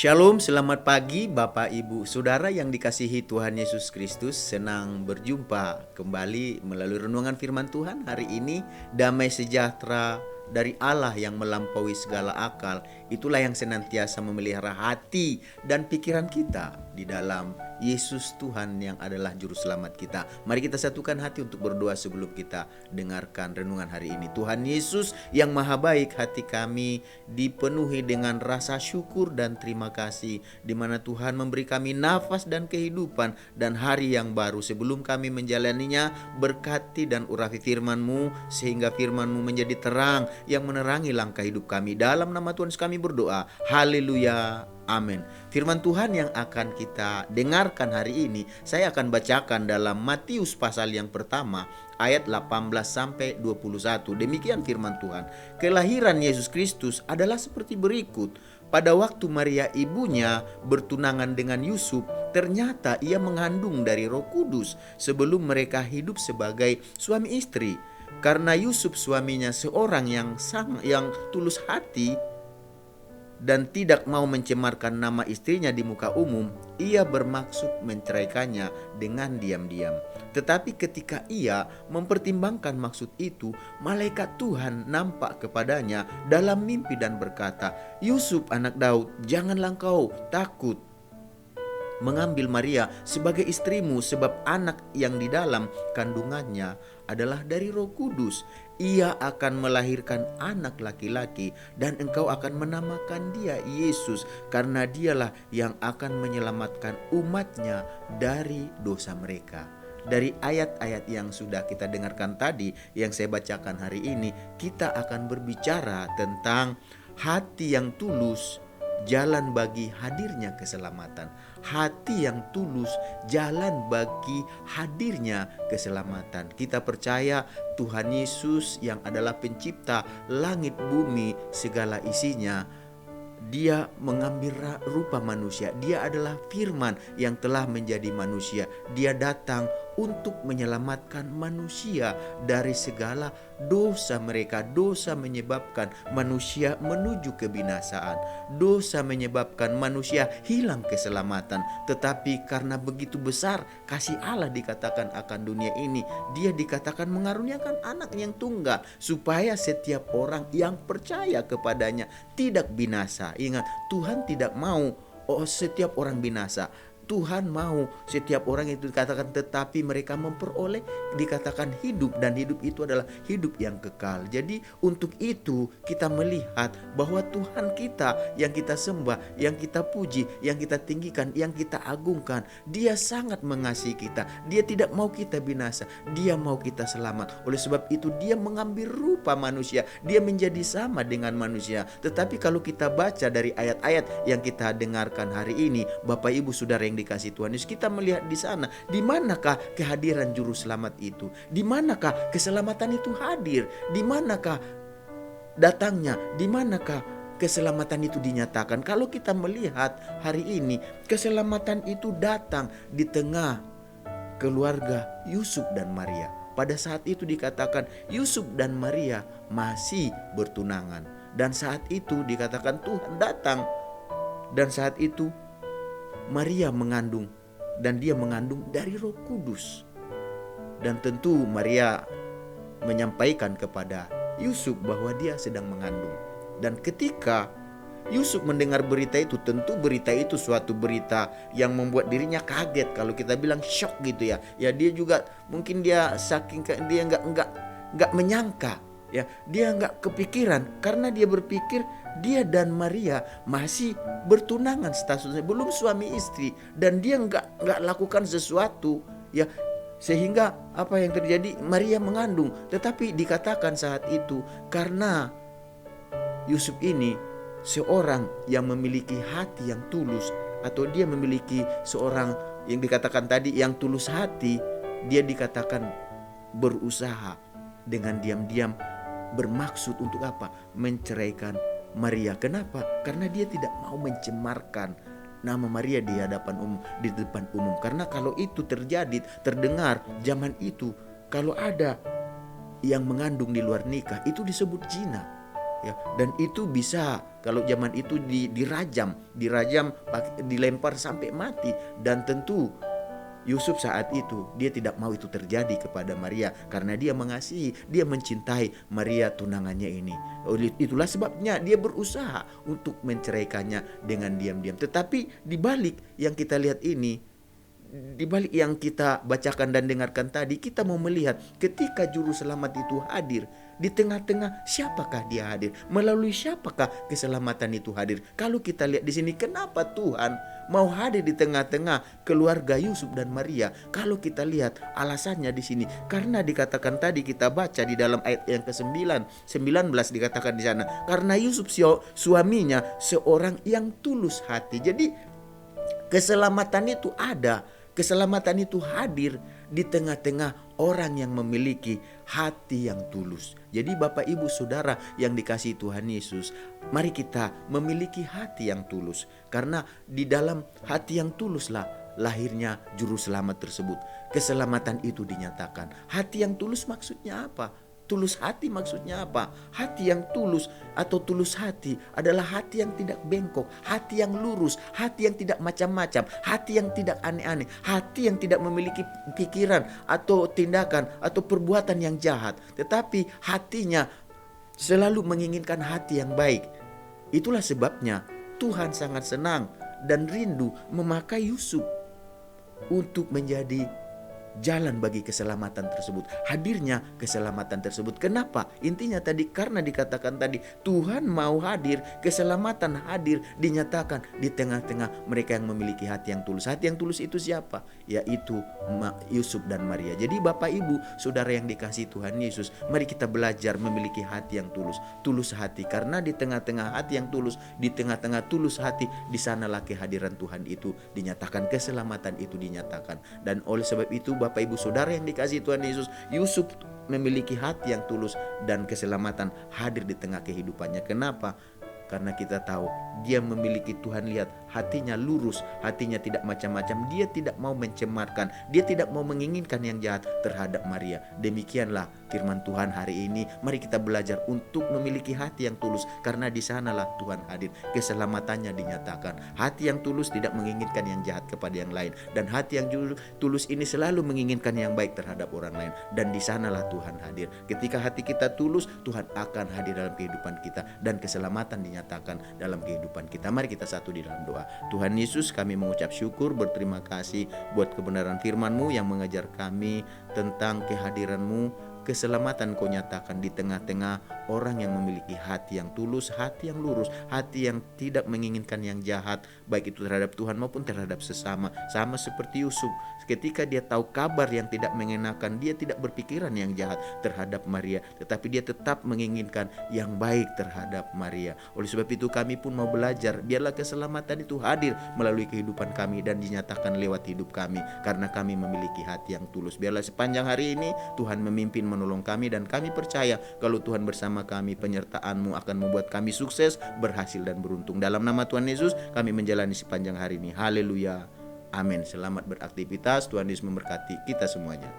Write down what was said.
Shalom, selamat pagi Bapak Ibu Saudara yang dikasihi Tuhan Yesus Kristus. Senang berjumpa kembali melalui renungan firman Tuhan hari ini. Damai sejahtera dari Allah yang melampaui segala akal, itulah yang senantiasa memelihara hati dan pikiran kita di dalam Yesus Tuhan yang adalah juru selamat kita. Mari kita satukan hati untuk berdoa sebelum kita dengarkan renungan hari ini. Tuhan Yesus yang maha baik, hati kami dipenuhi dengan rasa syukur dan terima kasih, di mana Tuhan memberi kami nafas dan kehidupan dan hari yang baru. Sebelum kami menjalaninya, berkati dan urapi firman-Mu sehingga firman-Mu menjadi terang yang menerangi langkah hidup kami. Dalam nama Tuhan kami berdoa. Haleluya. Amin. Firman Tuhan yang akan kita dengarkan hari ini, saya akan bacakan dalam Matius pasal yang pertama, ayat 18 sampai 21. Demikian firman Tuhan. Kelahiran Yesus Kristus adalah seperti berikut. Pada waktu Maria ibunya bertunangan dengan Yusuf, ternyata ia mengandung dari Roh Kudus sebelum mereka hidup sebagai suami istri. Karena Yusuf suaminya seorang yang tulus hati dan tidak mau mencemarkan nama istrinya di muka umum, ia bermaksud menceraikannya dengan diam-diam. Tetapi ketika ia mempertimbangkan maksud itu, malaikat Tuhan nampak kepadanya dalam mimpi dan berkata, "Yusuf anak Daud, janganlah engkau takut mengambil Maria sebagai istrimu, sebab anak yang di dalam kandungannya adalah dari Roh Kudus. Ia akan melahirkan anak laki-laki dan engkau akan menamakan dia Yesus, karena dialah yang akan menyelamatkan umatnya dari dosa mereka." Dari ayat-ayat yang sudah kita dengarkan tadi, yang saya bacakan hari ini, kita akan berbicara tentang hati yang tulus, jalan bagi hadirnya keselamatan. Hati yang tulus, jalan bagi hadirnya keselamatan. Kita percaya Tuhan Yesus yang adalah pencipta langit bumi segala isinya, Dia mengambil rupa manusia. Dia adalah firman yang telah menjadi manusia. Dia datang untuk menyelamatkan manusia dari segala dosa mereka. Dosa menyebabkan manusia menuju kebinasaan. Dosa menyebabkan manusia hilang keselamatan. Tetapi karena begitu besar kasih Allah dikatakan akan dunia ini, Dia dikatakan mengaruniakan anak yang tunggal, supaya setiap orang yang percaya kepadanya tidak binasa. Ingat, Tuhan tidak mau setiap orang binasa. Tuhan mau setiap orang itu dikatakan tetapi mereka memperoleh dikatakan hidup, dan hidup itu adalah hidup yang kekal. Jadi untuk itu kita melihat bahwa Tuhan kita yang kita sembah, yang kita puji, yang kita tinggikan, yang kita agungkan, Dia sangat mengasihi kita. Dia tidak mau kita binasa, Dia mau kita selamat. Oleh sebab itu Dia mengambil rupa manusia, Dia menjadi sama dengan manusia. Tetapi kalau kita baca dari ayat-ayat yang kita dengarkan hari ini, Bapak Ibu Saudara yang dikasih Tuhan Yesus, kita melihat di sana, di manakah kehadiran juru selamat itu? Di manakah keselamatan itu hadir? Di manakah datangnya? Di manakah keselamatan itu dinyatakan? Kalau kita melihat hari ini, keselamatan itu datang di tengah keluarga Yusuf dan Maria. Pada saat itu dikatakan Yusuf dan Maria masih bertunangan, dan saat itu dikatakan Tuhan datang, dan saat itu Maria mengandung, dan dia mengandung dari Roh Kudus. Dan tentu Maria menyampaikan kepada Yusuf bahwa dia sedang mengandung. Dan ketika Yusuf mendengar berita itu, tentu berita itu suatu berita yang membuat dirinya kaget. Kalau kita bilang shock gitu ya. Ya dia juga mungkin dia saking dia nggak menyangka. Ya, dia nggak kepikiran karena dia berpikir dia dan Maria masih bertunangan, statusnya belum suami istri, dan dia nggak lakukan sesuatu ya sehingga apa yang terjadi, Maria mengandung. Tetapi dikatakan saat itu karena Yusuf ini seorang yang memiliki hati yang tulus, atau dia memiliki seorang yang dikatakan tadi yang tulus hati, dia dikatakan berusaha dengan diam-diam bermaksud untuk apa? Menceraikan Maria. Kenapa? Karena dia tidak mau mencemarkan nama Maria di hadapan umum, di depan umum. Karena kalau itu terjadi, terdengar zaman itu, kalau ada yang mengandung di luar nikah, itu disebut zina. ya. Dan itu bisa kalau zaman itu dirajam, dilempar sampai mati. Dan tentu Yusuf saat itu dia tidak mau itu terjadi kepada Maria karena dia mengasihi, dia mencintai Maria tunangannya ini. Itulah sebabnya dia berusaha untuk menceraikannya dengan diam-diam. Tetapi di balik yang kita lihat ini, di balik yang kita bacakan dan dengarkan tadi, kita mau melihat ketika juru selamat itu hadir, di tengah-tengah siapakah dia hadir? Melalui siapakah keselamatan itu hadir? Kalau kita lihat di sini, kenapa Tuhan mau hadir di tengah-tengah keluarga Yusuf dan Maria? Kalau kita lihat alasannya di sini, karena dikatakan tadi kita baca di dalam ayat yang ke-9, 19 dikatakan di sana, karena Yusuf suaminya seorang yang tulus hati. Jadi keselamatan itu ada, keselamatan itu hadir di tengah-tengah orang yang memiliki hati yang tulus. Jadi Bapak Ibu Saudara yang dikasihi Tuhan Yesus, mari kita memiliki hati yang tulus. Karena di dalam hati yang tuluslah lahirnya juru selamat tersebut. Keselamatan itu dinyatakan. Hati yang tulus maksudnya apa? Tulus hati maksudnya apa? Hati yang tulus atau tulus hati adalah hati yang tidak bengkok, hati yang lurus, hati yang tidak macam-macam, hati yang tidak aneh-aneh, hati yang tidak memiliki pikiran atau tindakan atau perbuatan yang jahat, tetapi hatinya selalu menginginkan hati yang baik. Itulah sebabnya Tuhan sangat senang dan rindu memakai Yusuf untuk menjadi jalan bagi keselamatan tersebut, hadirnya keselamatan tersebut. Kenapa? Intinya tadi karena dikatakan tadi Tuhan mau hadir, keselamatan hadir dinyatakan di tengah-tengah mereka yang memiliki hati yang tulus. Hati yang tulus itu siapa? Yaitu Yusuf dan Maria. Jadi Bapak Ibu Saudara yang dikasihi Tuhan Yesus, mari kita belajar memiliki hati yang tulus, tulus hati. Karena di tengah-tengah hati yang tulus, di tengah-tengah tulus hati, di sanalah kehadiran Tuhan itu dinyatakan, keselamatan itu dinyatakan. Dan oleh sebab itu Bapak Ibu Saudara yang dikasihi Tuhan Yesus, Yusuf memiliki hati yang tulus dan keselamatan hadir di tengah kehidupannya. Kenapa? Karena kita tahu dia memiliki, Tuhan lihat hatinya lurus, hatinya tidak macam-macam. Dia tidak mau mencemarkan, dia tidak mau menginginkan yang jahat terhadap Maria. Demikianlah firman Tuhan hari ini. Mari kita belajar untuk memiliki hati yang tulus, karena di sanalah Tuhan hadir, keselamatannya dinyatakan. Hati yang tulus tidak menginginkan yang jahat kepada yang lain, dan hati yang tulus ini selalu menginginkan yang baik terhadap orang lain, dan di sanalah Tuhan hadir. Ketika hati kita tulus, Tuhan akan hadir dalam kehidupan kita dan keselamatan dinyatakan dalam kehidupan kita. Mari kita satu di dalam doa. Tuhan Yesus, kami mengucap syukur, berterima kasih buat kebenaran firman-Mu yang mengajar kami tentang kehadiran-Mu. Keselamatan Kau nyatakan di tengah-tengah orang yang memiliki hati yang tulus, hati yang lurus, hati yang tidak menginginkan yang jahat, baik itu terhadap Tuhan maupun terhadap sesama. Sama seperti Yusuf, ketika dia tahu kabar yang tidak mengenakan, dia tidak berpikiran yang jahat terhadap Maria, tetapi dia tetap menginginkan yang baik terhadap Maria. Oleh sebab itu kami pun mau belajar, biarlah keselamatan itu hadir melalui kehidupan kami dan dinyatakan lewat hidup kami, karena kami memiliki hati yang tulus. Biarlah sepanjang hari ini Tuhan memimpin, menolong kami, dan kami percaya kalau Tuhan bersama kami, penyertaan-Mu akan membuat kami sukses, berhasil dan beruntung. Dalam nama Tuhan Yesus kami menjalani sepanjang hari ini. Haleluya. Amin. Selamat beraktivitas. Tuhan Yesus memberkati kita semuanya.